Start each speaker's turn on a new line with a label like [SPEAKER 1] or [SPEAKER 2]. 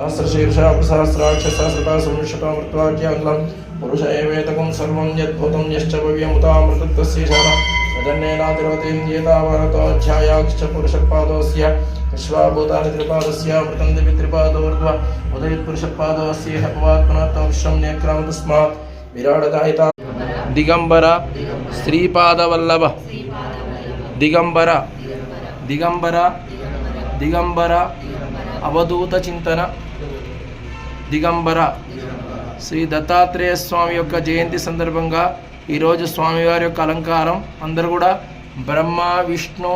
[SPEAKER 1] सहस्रशीर्षा सहस्राक्ष सहस्रता सुनिश्चितामृत्वाज्ञाङ्गलं पुरुष एवेतकं सर्वं यद्भूतं यश्च भव्यमुतामृतत्वस्य शाला यदन्नेनातिरोधेन्द्रियतावरतोऽध्यायाश्च पुरुषपादोऽस्य विश्वाभूतानि त्रिपादस्य अमृतं दिवि त्रिपादोर्ध्व उदयत्पुरुषपादोऽस्य अपवात्मनत्वविश्वं नेक्रां तस्मात् विराडदायिता दिगंबर श्रीपादवल्लभ दिगंबर दिगंबर दिगंबर అవధూత చింతన దిగంబర శ్రీ దత్తాత్రేయ స్వామి యొక్క జయంతి సందర్భంగా ఈరోజు స్వామివారి యొక్క అలంకారం అందరూ కూడా బ్రహ్మ విష్ణు